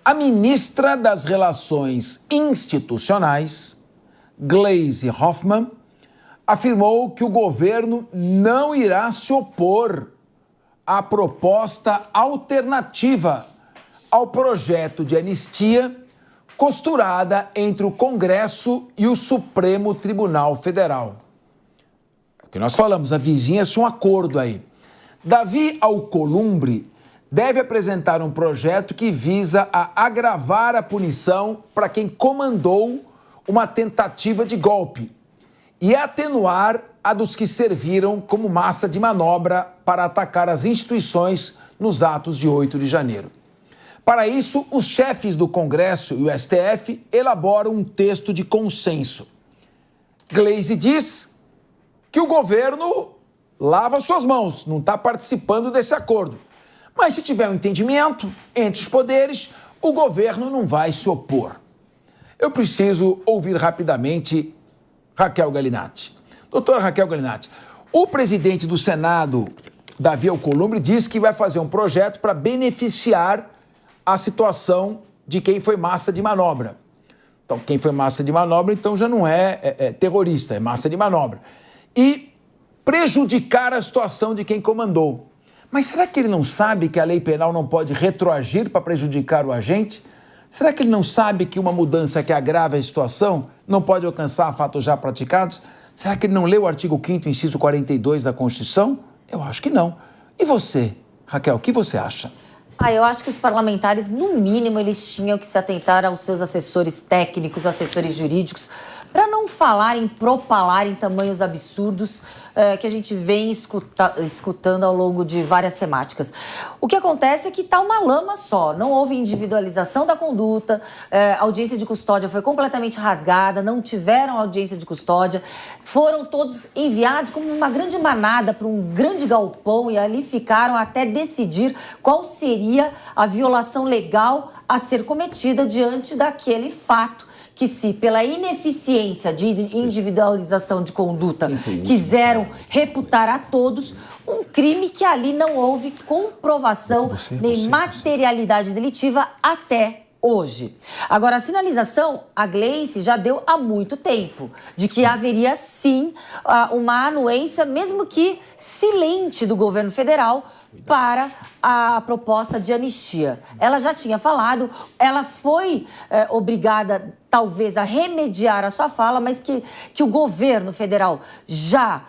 A ministra das Relações Institucionais, Gleisi Hoffmann, afirmou que o governo não irá se opor à proposta alternativa ao projeto de anistia costurada entre o Congresso e o Supremo Tribunal Federal. É o que nós falamos, avizinha-se um acordo aí. Davi Alcolumbre deve apresentar um projeto que visa a agravar a punição para quem comandou uma tentativa de golpe e atenuar a dos que serviram como massa de manobra para atacar as instituições nos atos de 8 de janeiro. Para isso, os chefes do Congresso e o STF elaboram um texto de consenso. Gleisi diz que o governo lava suas mãos, não está participando desse acordo. Mas se tiver um entendimento entre os poderes, o governo não vai se opor. Eu preciso ouvir rapidamente Raquel Galinatti. Doutora Raquel Galinatti, o presidente do Senado, Davi Alcolumbre, disse que vai fazer um projeto para beneficiar a situação de quem foi massa de manobra. Então, quem foi massa de manobra, então já não é terrorista, é massa de manobra. E prejudicar a situação de quem comandou. Mas será que ele não sabe que a lei penal não pode retroagir para prejudicar o agente? Será que ele não sabe que uma mudança que agrava a situação não pode alcançar fatos já praticados? Será que ele não leu o artigo 5º, inciso 42 da Constituição? Eu acho que não. E você, Raquel, o que você acha? Eu acho que os parlamentares, no mínimo, eles tinham que se atentar aos seus assessores técnicos, assessores jurídicos, para não falarem, propalarem tamanhos absurdos que a gente vem escutando ao longo de várias temáticas. O que acontece é que está uma lama só, não houve individualização da conduta, a audiência de custódia foi completamente rasgada, não tiveram audiência de custódia, foram todos enviados como uma grande manada para um grande galpão e ali ficaram até decidir qual seria a violação legal a ser cometida diante daquele fato que, se pela ineficiência de individualização de conduta quiseram reputar a todos um crime que ali não houve comprovação nem materialidade delitiva até hoje. Agora, a sinalização, a Gleisi já deu há muito tempo, de que haveria sim uma anuência, mesmo que silente, do governo federal para a proposta de anistia. Ela já tinha falado, ela foi obrigada talvez a remediar a sua fala, mas que o governo federal já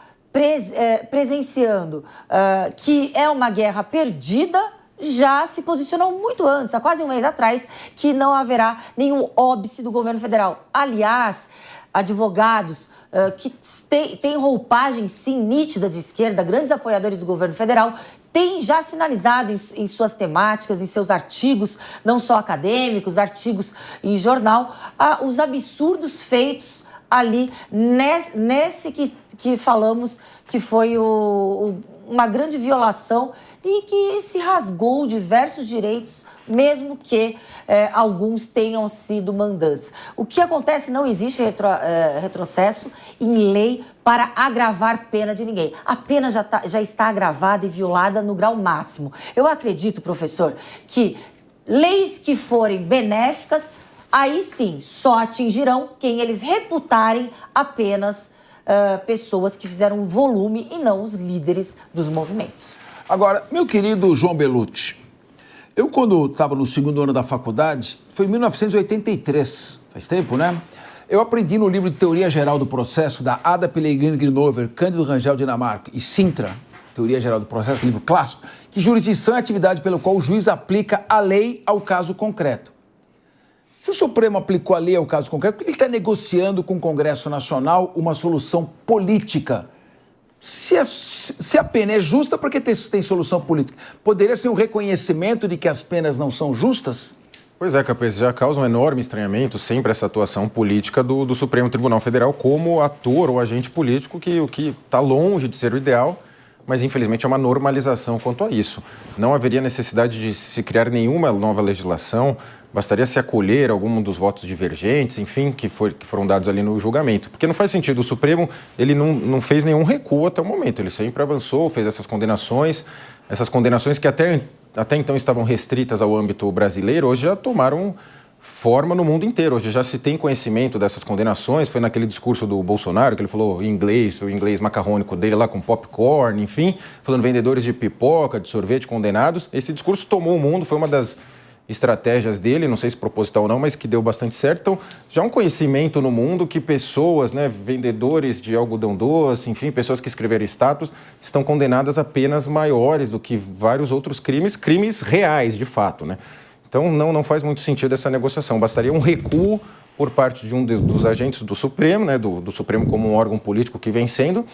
presenciando que é uma guerra perdida, já se posicionou muito antes, há quase um mês atrás, que não haverá nenhum óbice do governo federal. Aliás, advogados que têm roupagem, sim, nítida de esquerda, grandes apoiadores do governo federal, têm já sinalizado em suas temáticas, em seus artigos, não só acadêmicos, artigos em jornal, os absurdos feitos ali nesse que falamos que foi uma grande violação e que se rasgou diversos direitos, mesmo que alguns tenham sido mandantes. O que acontece? Não existe retrocesso em lei para agravar pena de ninguém. A pena já está agravada e violada no grau máximo. Eu acredito, professor, que leis que forem benéficas, aí sim, só atingirão quem eles reputarem apenas pessoas que fizeram volume e não os líderes dos movimentos. Agora, meu querido João Belucci, eu quando estava no segundo ano da faculdade, foi em 1983, faz tempo, né? Eu aprendi no livro de Teoria Geral do Processo, da Ada Pellegrini Grinover, Cândido Rangel Dinamarca e Sintra, Teoria Geral do Processo, livro clássico, que jurisdição é a atividade pelo qual o juiz aplica a lei ao caso concreto. Se o Supremo aplicou a lei ao caso concreto, por que ele está negociando com o Congresso Nacional uma solução política? Se a pena é justa, por que tem solução política? Poderia ser um reconhecimento de que as penas não são justas? Pois é, Capês, já causa um enorme estranhamento sempre essa atuação política do Supremo Tribunal Federal como ator ou agente político, o que está longe de ser o ideal, mas infelizmente é uma normalização quanto a isso. Não haveria necessidade de se criar nenhuma nova legislação, bastaria se acolher algum dos votos divergentes, enfim, que foram dados ali no julgamento. Porque não faz sentido, o Supremo ele não fez nenhum recuo até o momento, ele sempre avançou, fez essas condenações que até até então estavam restritas ao âmbito brasileiro, hoje já tomaram forma no mundo inteiro. Hoje já se tem conhecimento dessas condenações. Foi naquele discurso do Bolsonaro que ele falou em inglês, o inglês macarrônico dele lá com popcorn, enfim, falando vendedores de pipoca, de sorvete condenados. Esse discurso tomou o mundo, foi uma das estratégias dele, não sei se proposital ou não, mas que deu bastante certo. Então, já um conhecimento no mundo que pessoas, né, vendedores de algodão doce, enfim, pessoas que escreveram status, estão condenadas a penas maiores do que vários outros crimes reais, de fato, né? Então, não faz muito sentido essa negociação. Bastaria um recuo por parte de um dos agentes do Supremo, né, do Supremo como um órgão político que vem sendo,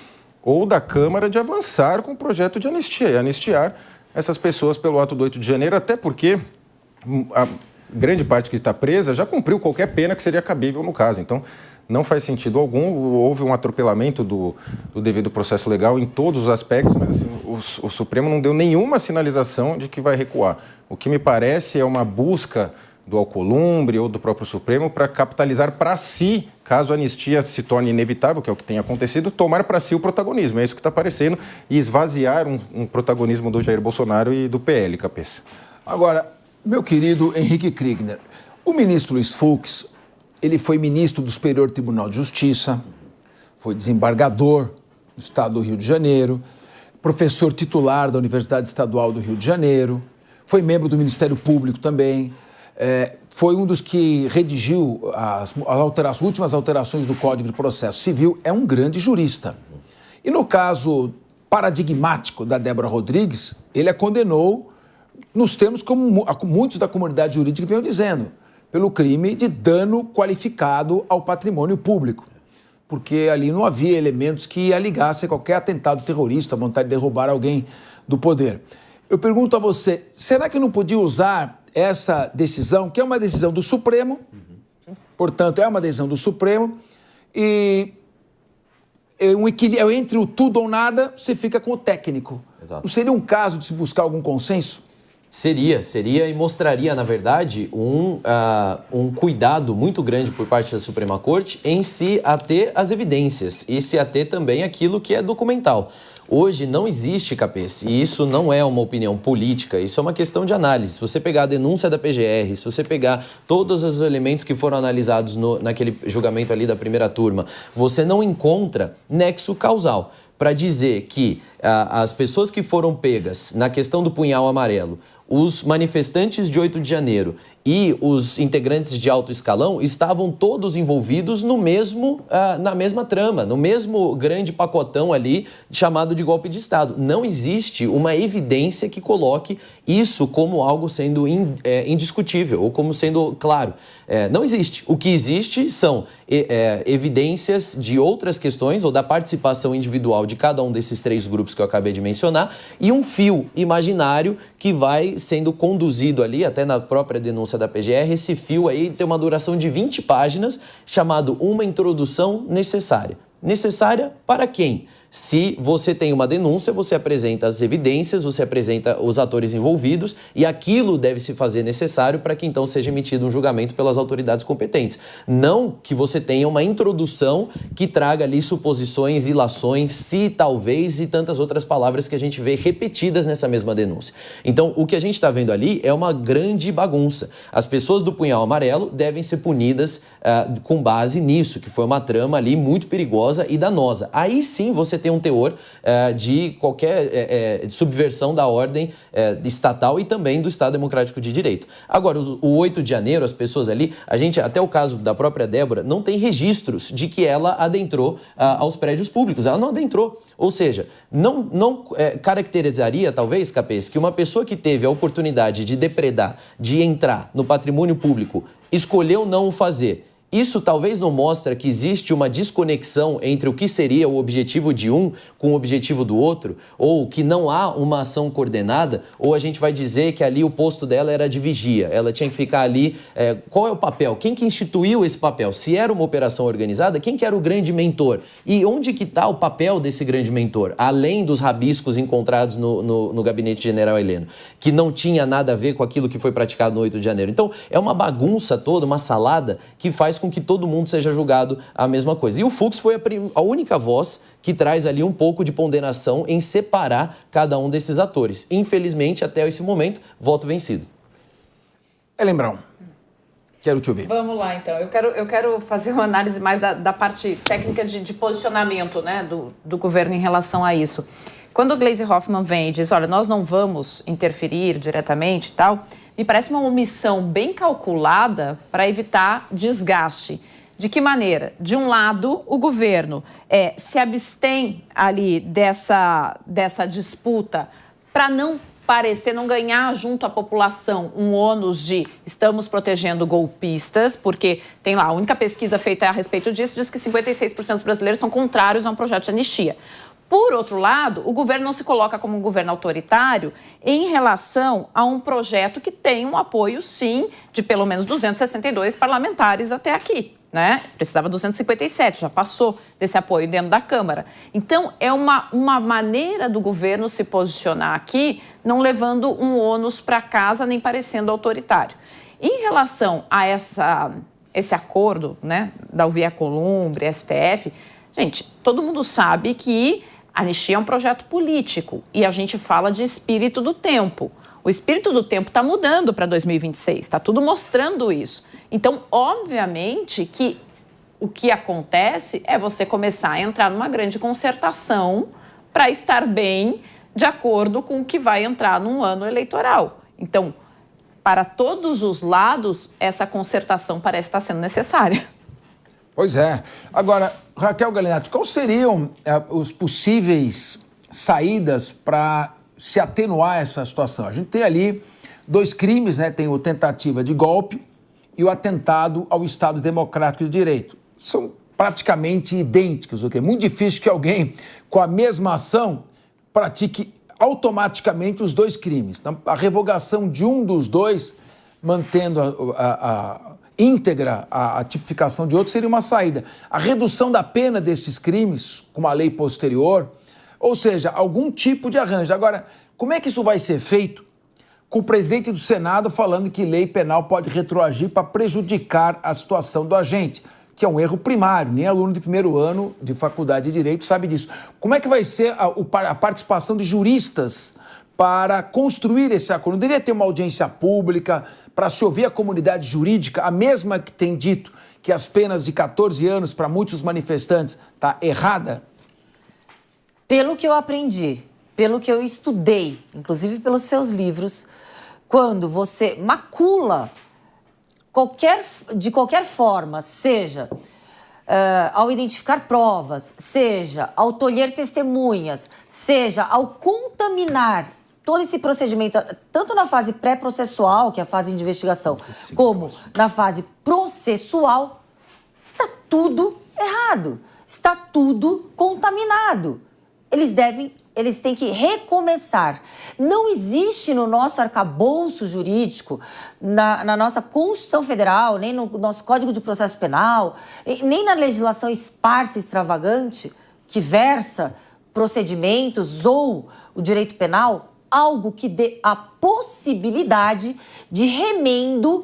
ou da Câmara de avançar com o projeto de anistiar essas pessoas pelo ato do 8 de janeiro, até porque a grande parte que está presa já cumpriu qualquer pena que seria cabível no caso. Então, não faz sentido algum. Houve um atropelamento do devido processo legal em todos os aspectos, mas assim, o Supremo não deu nenhuma sinalização de que vai recuar. O que me parece é uma busca do Alcolumbre ou do próprio Supremo para capitalizar para si, caso a anistia se torne inevitável, que é o que tem acontecido, tomar para si o protagonismo. É isso que está aparecendo, e esvaziar um protagonismo do Jair Bolsonaro e do PL, Cabeça. Agora, meu querido Henrique Kriegner, o ministro Luiz Fux, ele foi ministro do Superior Tribunal de Justiça, foi desembargador do Estado do Rio de Janeiro, professor titular da Universidade Estadual do Rio de Janeiro, foi membro do Ministério Público também, foi um dos que redigiu as últimas alterações do Código de Processo Civil, é um grande jurista. E no caso paradigmático da Débora Rodrigues, ele a condenou nos termos como muitos da comunidade jurídica vinham dizendo, pelo crime de dano qualificado ao patrimônio público, porque ali não havia elementos que a ligassem a qualquer atentado terrorista, a vontade de derrubar alguém do poder. Eu pergunto a você, será que não podia usar essa decisão, que é uma decisão do Supremo, portanto, é uma decisão do Supremo, e entre o tudo ou nada, você fica com o técnico. Exato. Não seria um caso de se buscar algum consenso? Seria e mostraria, na verdade, um cuidado muito grande por parte da Suprema Corte em se ater às evidências e se ater também àquilo que é documental. Hoje não existe, Capês, e isso não é uma opinião política, isso é uma questão de análise. Se você pegar a denúncia da PGR, se você pegar todos os elementos que foram analisados naquele julgamento ali da primeira turma, você não encontra nexo causal para dizer que as pessoas que foram pegas na questão do punhal amarelo, os manifestantes de 8 de janeiro e os integrantes de alto escalão estavam todos envolvidos na mesma trama, no mesmo grande pacotão ali chamado de golpe de Estado. Não existe uma evidência que coloque isso como algo sendo indiscutível ou como sendo claro. Não existe. O que existe são evidências de outras questões ou da participação individual de cada um desses três grupos que eu acabei de mencionar e um fio imaginário que vai sendo conduzido ali, até na própria denúncia da PGR, esse fio aí tem uma duração de 20 páginas, chamado Uma Introdução Necessária. Necessária para quem? Se você tem uma denúncia, você apresenta as evidências, você apresenta os atores envolvidos e aquilo deve se fazer necessário para que então seja emitido um julgamento pelas autoridades competentes. Não que você tenha uma introdução que traga ali suposições, ilações, se, talvez e tantas outras palavras que a gente vê repetidas nessa mesma denúncia. Então, o que a gente está vendo ali é uma grande bagunça. As pessoas do punhal amarelo devem ser punidas com base nisso, que foi uma trama ali muito perigosa e danosa. Aí sim você tem um teor de qualquer subversão da ordem estatal e também do Estado Democrático de Direito. Agora, o 8 de janeiro, as pessoas ali, até o caso da própria Débora, não tem registros de que ela adentrou aos prédios públicos. Ela não adentrou. Ou seja, não caracterizaria, talvez, Capês, que uma pessoa que teve a oportunidade de depredar, de entrar no patrimônio público, escolheu não o fazer. Isso talvez não mostra que existe uma desconexão entre o que seria o objetivo de um com o objetivo do outro, ou que não há uma ação coordenada, ou a gente vai dizer que ali o posto dela era de vigia, ela tinha que ficar ali. Qual é o papel? Quem que instituiu esse papel? Se era uma operação organizada, quem que era o grande mentor? E onde que está o papel desse grande mentor? Além dos rabiscos encontrados no gabinete general Heleno, que não tinha nada a ver com aquilo que foi praticado no 8 de janeiro. Então, é uma bagunça toda, uma salada que faz com que todo mundo seja julgado a mesma coisa. E o Fux foi a única voz que traz ali um pouco de ponderação em separar cada um desses atores. Infelizmente, até esse momento, voto vencido. Ellen Braun, quero te ouvir. Vamos lá, então. Eu quero fazer uma análise mais da parte técnica de posicionamento, né, do governo em relação a isso. Quando o Gleisi Hoffmann vem e diz, olha, nós não vamos interferir diretamente e tal, me parece uma omissão bem calculada para evitar desgaste. De que maneira? De um lado, o governo se abstém ali dessa disputa para não ganhar junto à população um ônus de estamos protegendo golpistas, porque tem lá, a única pesquisa feita a respeito disso diz que 56% dos brasileiros são contrários a um projeto de anistia. Por outro lado, o governo não se coloca como um governo autoritário em relação a um projeto que tem um apoio, sim, de pelo menos 262 parlamentares até aqui, né? Precisava 257, já passou desse apoio dentro da Câmara. Então, é uma maneira do governo se posicionar aqui, não levando um ônus para casa nem parecendo autoritário. Em relação a esse acordo, né, da Alvia Columbre, STF, gente, todo mundo sabe que a anistia é um projeto político e a gente fala de espírito do tempo. O espírito do tempo está mudando para 2026, está tudo mostrando isso. Então, obviamente que o que acontece é você começar a entrar numa grande concertação para estar bem de acordo com o que vai entrar num ano eleitoral. Então, para todos os lados, essa concertação parece estar sendo necessária. Pois é. Agora, Raquel Galignati, quais seriam os possíveis saídas para se atenuar essa situação? A gente tem ali 2 crimes, né? Tem a tentativa de golpe e o atentado ao Estado Democrático de Direito. São praticamente idênticos, o que é muito difícil que alguém com a mesma ação pratique automaticamente os 2 crimes. Então, a revogação de um dos 2, mantendo a íntegra a tipificação de outro, seria uma saída. A redução da pena desses crimes, com uma lei posterior, ou seja, algum tipo de arranjo. Agora, como é que isso vai ser feito com o presidente do Senado falando que lei penal pode retroagir para prejudicar a situação do agente, que é um erro primário, nem aluno de primeiro ano de faculdade de Direito sabe disso. Como é que vai ser a participação de juristas para construir esse acordo? Não deveria ter uma audiência pública para se ouvir a comunidade jurídica, a mesma que tem dito que as penas de 14 anos para muitos manifestantes está errada? Pelo que eu aprendi, pelo que eu estudei, inclusive pelos seus livros, quando você macula de qualquer forma, seja ao identificar provas, seja ao tolher testemunhas, seja ao contaminar todo esse procedimento, tanto na fase pré-processual, que é a fase de investigação, como na fase processual, está tudo errado, está tudo contaminado. Eles têm que recomeçar. Não existe no nosso arcabouço jurídico, na nossa Constituição Federal, nem no nosso Código de Processo Penal, nem na legislação esparsa e extravagante que versa procedimentos ou o direito penal, algo que dê a possibilidade de remendo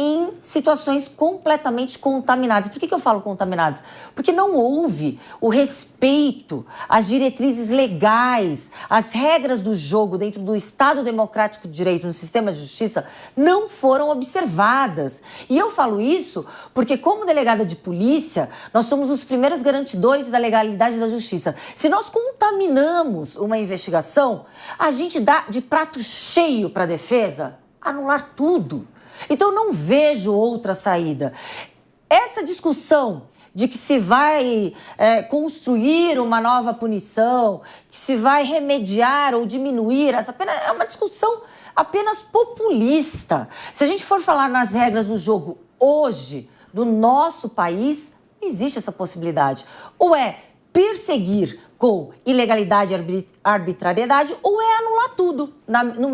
em situações completamente contaminadas. Por que eu falo contaminadas? Porque não houve o respeito às diretrizes legais, às regras do jogo dentro do Estado Democrático de Direito, no sistema de justiça, não foram observadas. E eu falo isso porque, como delegada de polícia, nós somos os primeiros garantidores da legalidade da justiça. Se nós contaminamos uma investigação, a gente dá de prato cheio para a defesa anular tudo. Então, não vejo outra saída. Essa discussão de que se vai construir uma nova punição, que se vai remediar ou diminuir essa pena, é uma discussão apenas populista. Se a gente for falar nas regras do jogo hoje, do nosso país, existe essa possibilidade. Ou é perseguir com ilegalidade e arbitrariedade, ou é anular tudo, no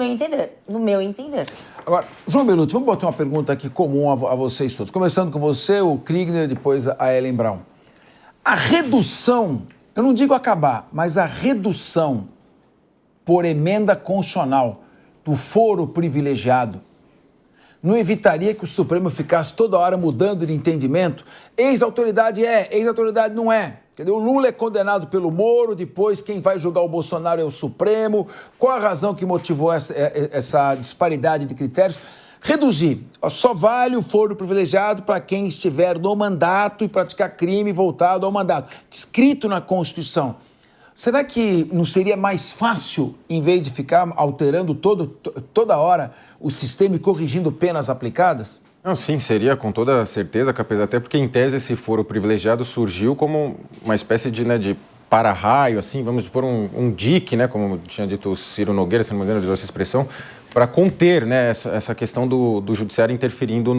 meu entender. Agora, João Belutti, vamos botar uma pergunta aqui comum a vocês todos. Começando com você, o Kriegner, depois a Ellen Braun. A redução, eu não digo acabar, mas a redução por emenda constitucional do foro privilegiado não evitaria que o Supremo ficasse toda hora mudando de entendimento? Ex-autoridade é, ex-autoridade não é. O Lula é condenado pelo Moro, depois quem vai julgar o Bolsonaro é o Supremo. Qual a razão que motivou essa disparidade de critérios? Reduzir. Só vale o foro privilegiado para quem estiver no mandato e praticar crime voltado ao mandato. Escrito na Constituição. Será que não seria mais fácil, em vez de ficar alterando toda hora o sistema e corrigindo penas aplicadas? Não, sim, seria com toda certeza, Capês, até porque em tese esse foro privilegiado surgiu como uma espécie de para-raio, assim, vamos pôr um dique, né, como tinha dito o Ciro Nogueira, se não me engano, ele usou essa expressão, para conter, né, essa questão do judiciário interferindo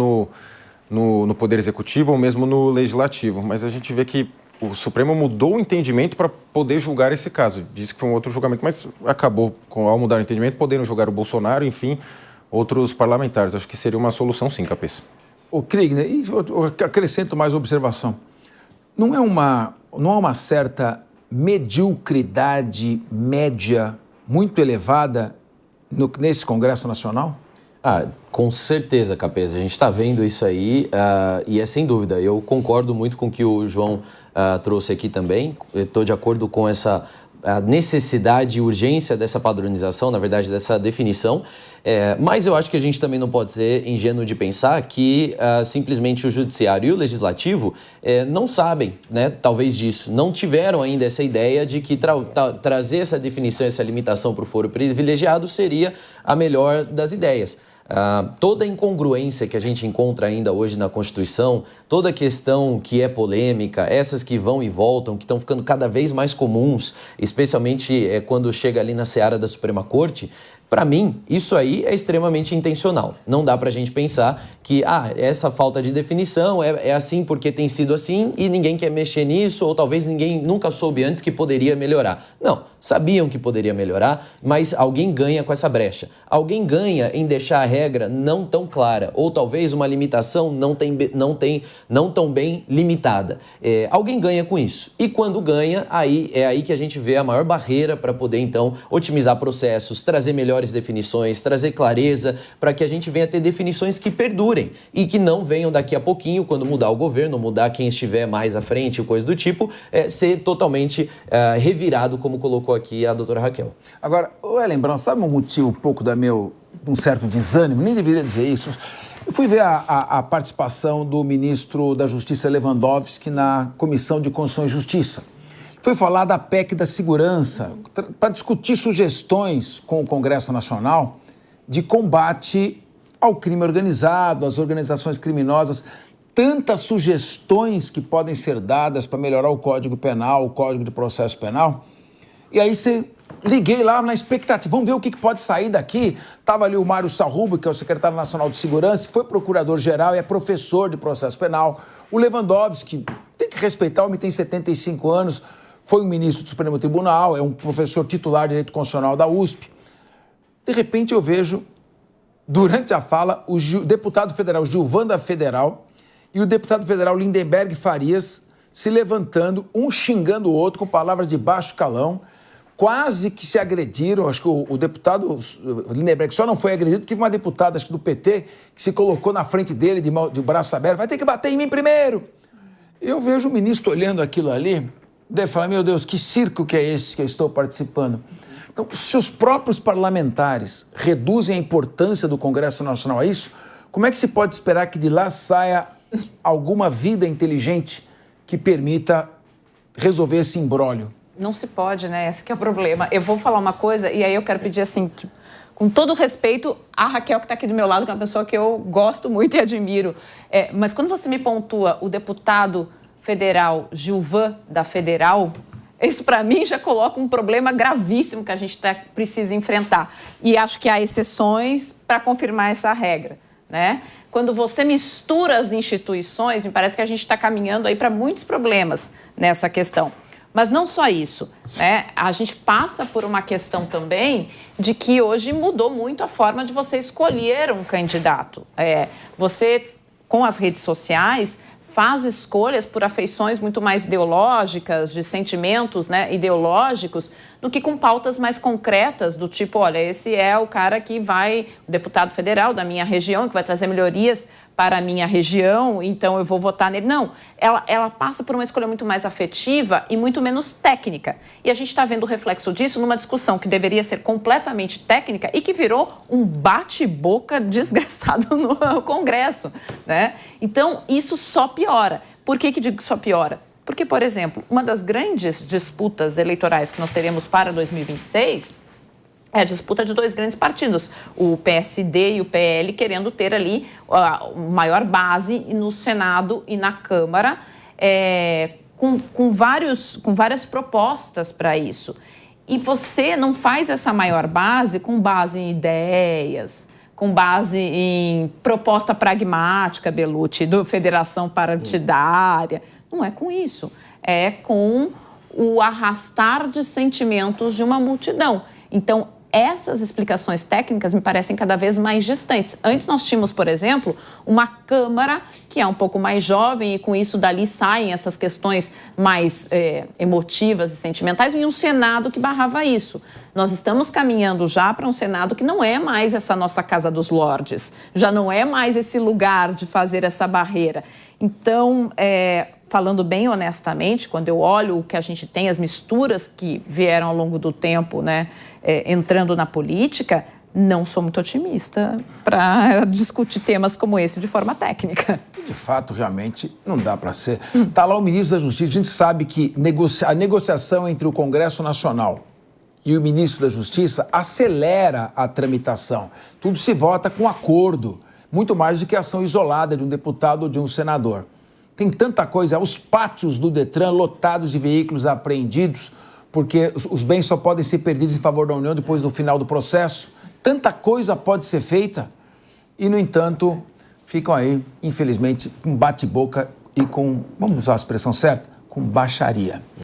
no Poder Executivo ou mesmo no Legislativo. Mas a gente vê que o Supremo mudou o entendimento para poder julgar esse caso. Disse que foi um outro julgamento, mas acabou, ao mudar o entendimento, podendo julgar o Bolsonaro, enfim, outros parlamentares. Acho que seria uma solução, sim, Capês. O Kriegner, eu acrescento mais uma observação. Não há uma certa mediocridade média muito elevada nesse Congresso Nacional? Com certeza, Capês. A gente está vendo isso aí e é sem dúvida. Eu concordo muito com o que o João trouxe aqui também. Estou de acordo com essa a necessidade e urgência dessa padronização, na verdade, dessa definição. Mas eu acho que a gente também não pode ser ingênuo de pensar que simplesmente o Judiciário e o Legislativo não sabem, né, talvez disso, não tiveram ainda essa ideia de que trazer essa definição, essa limitação para o foro privilegiado seria a melhor das ideias. Toda a incongruência que a gente encontra ainda hoje na Constituição, toda a questão que é polêmica, essas que vão e voltam, que estão ficando cada vez mais comuns, especialmente quando chega ali na seara da Suprema Corte, para mim, isso aí é extremamente intencional. Não dá para a gente pensar que essa falta de definição é assim porque tem sido assim e ninguém quer mexer nisso, ou talvez ninguém nunca soube antes que poderia melhorar. Não, sabiam que poderia melhorar, mas alguém ganha com essa brecha. Alguém ganha em deixar a regra não tão clara, ou talvez uma limitação não tão bem limitada. Alguém ganha com isso. E quando ganha, é aí que a gente vê a maior barreira para poder, então, otimizar processos, trazer melhores definições, trazer clareza para que a gente venha ter definições que perdurem e que não venham daqui a pouquinho, quando mudar o governo, mudar quem estiver mais à frente, coisa do tipo, ser totalmente revirado, como colocou aqui a doutora Raquel. Agora, Lembrando, sabe um motivo um pouco um certo desânimo? Nem deveria dizer isso. Eu fui ver a participação do ministro da Justiça Lewandowski na Comissão de Constituição e Justiça. Foi falar da PEC da segurança, para discutir sugestões com o Congresso Nacional de combate ao crime organizado, às organizações criminosas, tantas sugestões que podem ser dadas para melhorar o Código Penal, o Código de Processo Penal. E aí liguei lá na expectativa, vamos ver o que pode sair daqui. Estava ali o Mário Sarrubo, que é o secretário nacional de segurança, foi procurador-geral e é professor de processo penal. O Lewandowski, tem que respeitar, o homem tem 75 anos, foi um ministro do Supremo Tribunal, é um professor titular de Direito Constitucional da USP. De repente eu vejo, durante a fala, o deputado federal Gilvan Federal e o deputado federal Lindenberg Farias se levantando, um xingando o outro com palavras de baixo calão, quase que se agrediram. Acho que o deputado Lindenberg só não foi agredido porque uma deputada, acho que do PT, que se colocou na frente dele de braço aberto, vai ter que bater em mim primeiro. Eu vejo o ministro olhando aquilo ali, deve falar, meu Deus, que circo que é esse que eu estou participando? Então, se os próprios parlamentares reduzem a importância do Congresso Nacional a isso, como é que se pode esperar que de lá saia alguma vida inteligente que permita resolver esse imbróglio? Não se pode, né? Esse que é o problema. Eu vou falar uma coisa e aí eu quero pedir assim, com todo respeito, a Raquel que está aqui do meu lado, que é uma pessoa que eu gosto muito e admiro. Mas quando você me pontua o deputado federal Gilvan Federal, isso para mim já coloca um problema gravíssimo que a gente precisa enfrentar. E acho que há exceções para confirmar essa regra, né? Quando você mistura as instituições, me parece que a gente está caminhando aí para muitos problemas nessa questão. Mas não só isso, né? A gente passa por uma questão também de que hoje mudou muito a forma de você escolher um candidato. Você, com as redes sociais, faz escolhas por afeições muito mais ideológicas, de sentimentos, né, ideológicos, do que com pautas mais concretas, do tipo, olha, esse é o cara que vai, o deputado federal da minha região, que vai trazer melhorias para a minha região, então eu vou votar nele. Não, ela passa por uma escolha muito mais afetiva e muito menos técnica. E a gente está vendo o reflexo disso numa discussão que deveria ser completamente técnica e que virou um bate-boca desgraçado no Congresso, né? Então, isso só piora. Por que digo que só piora? Porque, por exemplo, uma das grandes disputas eleitorais que nós teremos para 2026 é a disputa de dois grandes partidos, o PSD e o PL, querendo ter ali a maior base no Senado e na Câmara, com várias propostas para isso. E você não faz essa maior base com base em ideias, com base em proposta pragmática, Bellucci, do Federação Partidária. Não é com isso. É com o arrastar de sentimentos de uma multidão. Então, essas explicações técnicas me parecem cada vez mais distantes. Antes nós tínhamos, por exemplo, uma Câmara que é um pouco mais jovem e com isso dali saem essas questões mais emotivas e sentimentais e um Senado que barrava isso. Nós estamos caminhando já para um Senado que não é mais essa nossa Casa dos Lordes, já não é mais esse lugar de fazer essa barreira. Então, falando bem honestamente, quando eu olho o que a gente tem, as misturas que vieram ao longo do tempo, né, entrando na política, não sou muito otimista para discutir temas como esse de forma técnica. De fato, realmente, não dá para ser. Está lá o ministro da Justiça, a gente sabe que a negociação entre o Congresso Nacional e o ministro da Justiça acelera a tramitação. Tudo se vota com acordo, muito mais do que ação isolada de um deputado ou de um senador. Tem tanta coisa, os pátios do Detran lotados de veículos apreendidos, porque os bens só podem ser perdidos em favor da União depois do final do processo. Tanta coisa pode ser feita e, no entanto, ficam aí, infelizmente, com bate-boca e com, vamos usar a expressão certa, com baixaria.